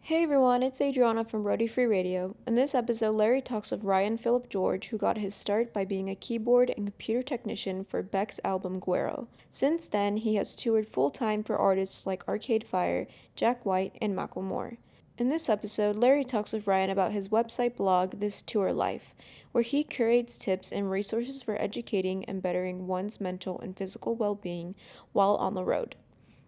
Hey everyone, it's Adriana from ROADIE Free Radio. In this episode, Larry talks with Ryan Phillip George, who got his start by being a keyboard and computer technician for Beck's album Guero. Since then, he has toured full-time for artists like Arcade Fire, Jack White, and Macklemore. In this episode, Larry talks with Ryan about his website blog, This Tour Life, where he curates tips and resources for educating and bettering one's mental and physical well-being while on the road.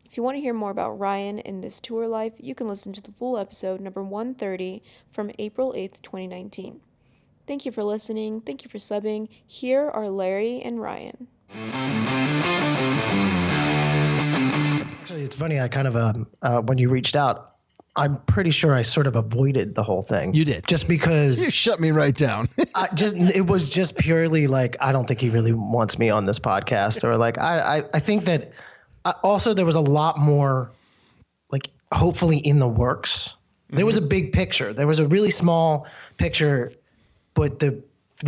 If you want to hear more about Ryan and this tour life, you can listen to the full episode number 130 from April 8th, 2019. Thank you for listening. Thank you for subbing. Here are Larry and Ryan. Actually, it's funny. I kind of, when you reached out, I'm pretty sure I sort of avoided the whole thing. You did. Just because. You shut me right down. It was just purely like, I don't think he really wants me on this podcast, or like, I think that also there was a lot more like hopefully in the works. There was a big picture. There was a really small picture, but the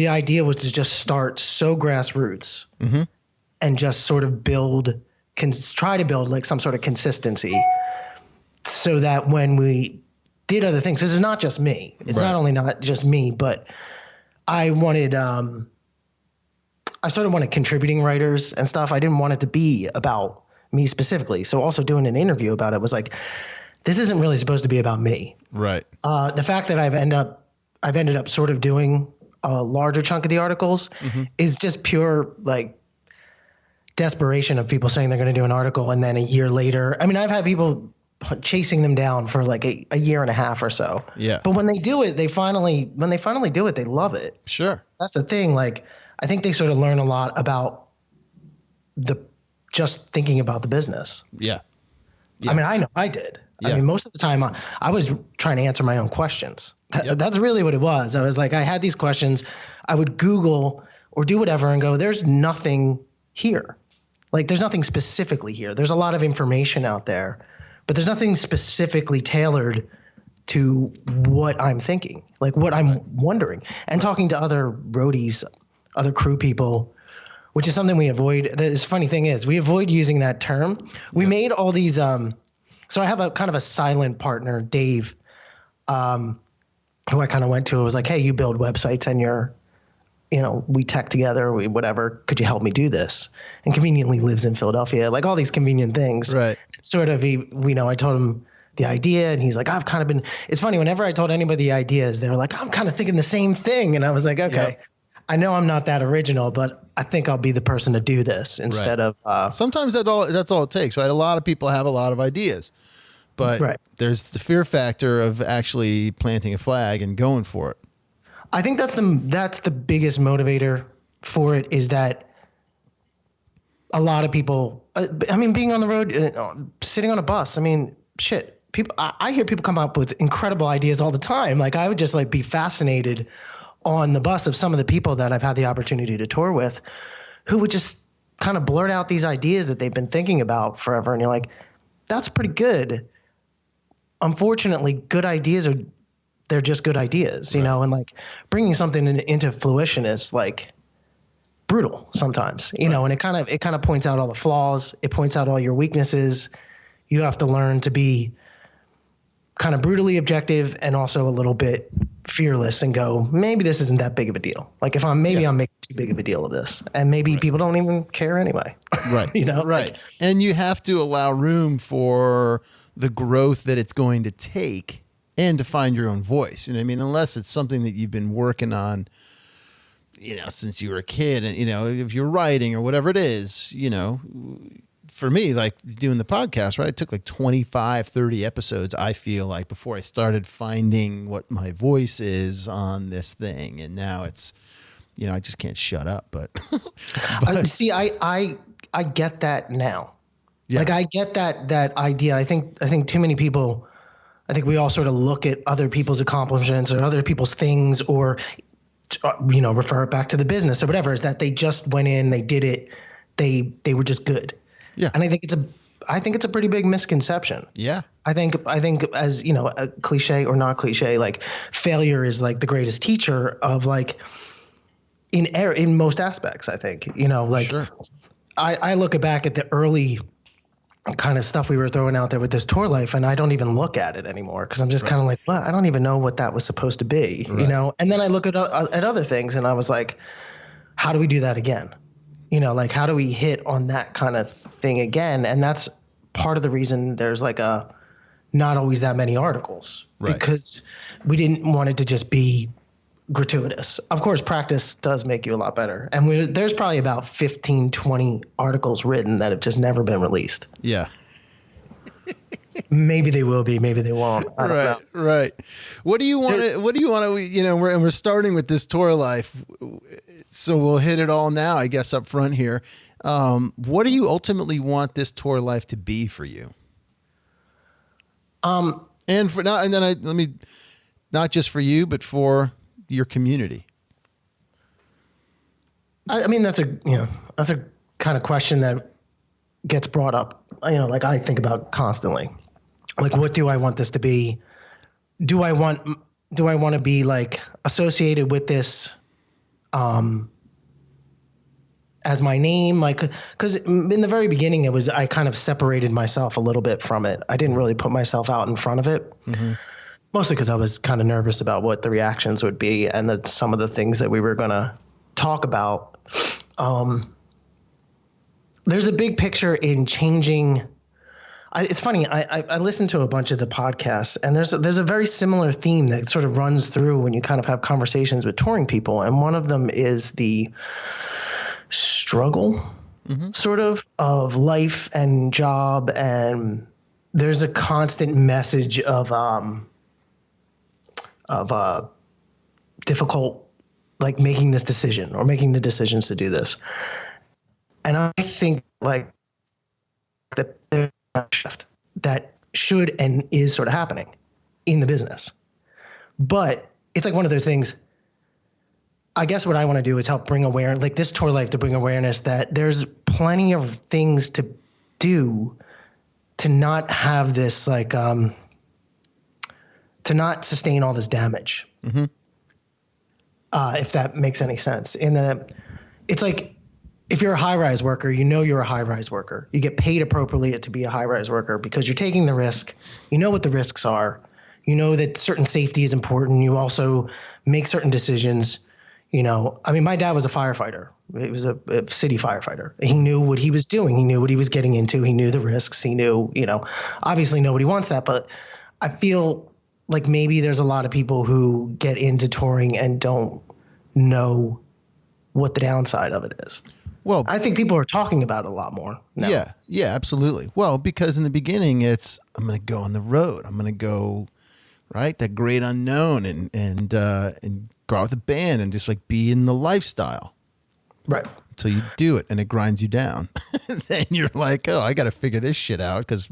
idea was to just start so grassroots and just sort of try to build like some sort of consistency so that when we did other things, this is not just me. It's not only not just me, but I sort of wanted contributing writers and stuff. I didn't want it to be about me specifically. So also doing an interview about it was like, this isn't really supposed to be about me. Right. The fact that I've ended up sort of doing a larger chunk of the articles is just pure like desperation of people saying they're going to do an article. And then a year later, I mean, I've had people chasing them down for like a year and a half or so. Yeah. But when they do it, when they finally do it, they love it. Sure. That's the thing. Like, I think they sort of learn a lot about just thinking about the business. Yeah. I mean, I know I did. Yeah. I mean, most of the time I was trying to answer my own questions. That's really what it was. I was like, I had these questions. I would Google or do whatever and go, there's nothing here. Like, there's nothing specifically here. There's a lot of information out there, but there's nothing specifically tailored to what I'm thinking, like what I'm wondering. And talking to other roadies, other crew people, which is something we avoid. The funny thing is we avoid using that term. We made all these, so I have a kind of a silent partner, Dave, who I kind of went to. It was like, hey, you build websites and we tech together, whatever. Could you help me do this? And conveniently lives in Philadelphia, like all these convenient things. Right. Sort of, I told him the idea and he's like, it's funny. Whenever I told anybody the ideas, they were like, I'm kind of thinking the same thing. And I was like, okay, I know I'm not that original, but I think I'll be the person to do this instead of. Sometimes that's all it takes, right? A lot of people have a lot of ideas, but there's the fear factor of actually planting a flag and going for it. I think that's the biggest motivator for it, is that a lot of people, being on the road, sitting on a bus, shit, people, I hear people come up with incredible ideas all the time. Like, I would just like be fascinated on the bus of some of the people that I've had the opportunity to tour with, who would just kind of blurt out these ideas that they've been thinking about forever. And you're like, that's pretty good. Unfortunately, good ideas they're just good ideas, you know, and like bringing something into fruition is like brutal sometimes, you know, and it kind of points out all the flaws. It points out all your weaknesses. You have to learn to be kind of brutally objective and also a little bit fearless and go, maybe this isn't that big of a deal. Like, if I'm making too big of a deal of this, and maybe people don't even care anyway. Right. You know? Right. Like, and you have to allow room for the growth that it's going to take and to find your own voice. You know what I mean? Unless it's something that you've been working on, since you were a kid, and, if you're writing or whatever it is, for me, like doing the podcast, right? It took like 25, 30 episodes, I feel like, before I started finding what my voice is on this thing. And now it's, I just can't shut up, but. See, I get that now. Yeah. Like, I get that idea. I think too many people, I think we all sort of look at other people's accomplishments or other people's things, or, refer it back to the business or whatever, is that they just went in, they did it. They were just good. Yeah. And I think it's a pretty big misconception. Yeah. I think as, a cliche or not cliche, like, failure is like the greatest teacher of like in most aspects, I think, sure. I look back at the early kind of stuff we were throwing out there with this tour life, and I don't even look at it anymore because I'm just kind of like, well, I don't even know what that was supposed to be, you know? And then I look at other things and I was like, how do we do that again? You know, like how do we hit on that kind of thing again? And that's part of the reason there's like not always that many articles, because we didn't want it to just be gratuitous. Of course, practice does make you a lot better. And there's probably about 15, 20 articles written that have just never been released. Yeah. Maybe they will be, maybe they won't. I don't know. Right. What do you want to, you know, we're starting with this tour life. So we'll hit it all now, I guess, up front here. What do you ultimately want this tour life to be for you? And for now, and then let me, not just for you, but for your community. I mean, that's a kind of question that gets brought up, you know, like I think about constantly. Like, what do I want this to be? Do I want to be like associated with this as my name? Like, because in the very beginning, I kind of separated myself a little bit from it. I didn't really put myself out in front of it. Mm-hmm. Mostly because I was kind of nervous about what the reactions would be and some of the things that we were going to talk about. There's a big picture in changing. It's funny. I listened to a bunch of the podcasts, and there's a very similar theme that sort of runs through when you kind of have conversations with touring people. And one of them is the struggle sort of life and job. And there's a constant message of difficult, like making this decision or making the decisions to do this. And I think like that there's a shift that should and is sort of happening in the business. But it's like one of those things. I guess what I want to do is help bring awareness, like this tour life, to bring awareness that there's plenty of things to do to not have this like, to not sustain all this damage. Mm-hmm. If that makes any sense. It's like, if you're a high-rise worker, you know you're a high-rise worker. You get paid appropriately to be a high-rise worker because you're taking the risk. You know what the risks are. You know that certain safety is important. You also make certain decisions. You know, I mean, my dad was a firefighter. He was a city firefighter. He knew what he was doing. He knew what he was getting into. He knew the risks. He knew, you know, obviously nobody wants that. But I feel like maybe there's a lot of people who get into touring and don't know what the downside of it is. Well, I think people are talking about it a lot more now. Yeah, absolutely. Well, because in the beginning, I'm going to go on the road. I'm going to go, right, that great unknown, and go out with a band and just like be in the lifestyle, right? Until you do it and it grinds you down. Then you're like, oh, I got to figure this shit out because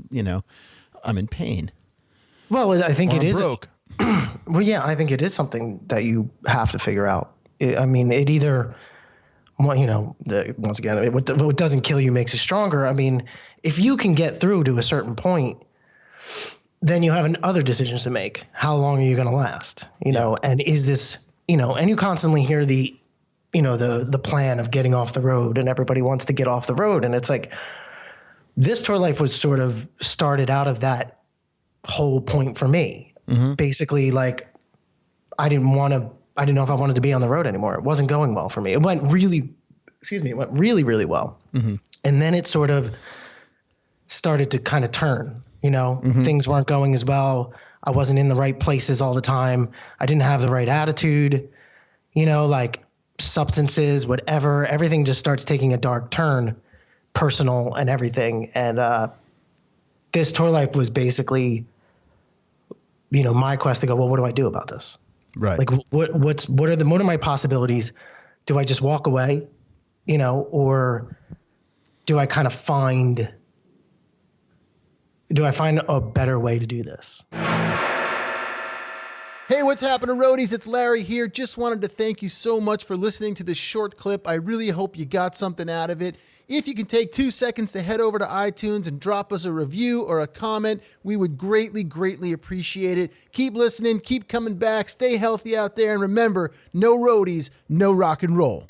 I'm in pain. Well, I think it is broke. Well, yeah, I think it is something that you have to figure out. I mean, it either. Well, once again, what doesn't kill you makes you stronger. I mean, if you can get through to a certain point, then you have other decisions to make. How long are you going to last? And is this, and you constantly hear the plan of getting off the road, and everybody wants to get off the road. And it's like, this tour life was sort of started out of that whole point for me. Mm-hmm. Basically, like, I didn't know if I wanted to be on the road anymore. It wasn't going well for me. It went really, really well. Mm-hmm. And then it sort of started to kind of turn, mm-hmm. Things weren't going as well. I wasn't in the right places all the time. I didn't have the right attitude, like substances, whatever, everything just starts taking a dark turn, personal and everything. And this tour life was basically, my quest to go, well, what do I do about this? Right. Like what are my possibilities? Do I just walk away, or do I kind of find a better way to do this? Hey, what's happening, roadies? It's Larry here. Just wanted to thank you so much for listening to this short clip. I really hope you got something out of it. If you can take 2 seconds to head over to iTunes and drop us a review or a comment, we would greatly, greatly appreciate it. Keep listening, keep coming back, stay healthy out there, and remember, no roadies, no rock and roll.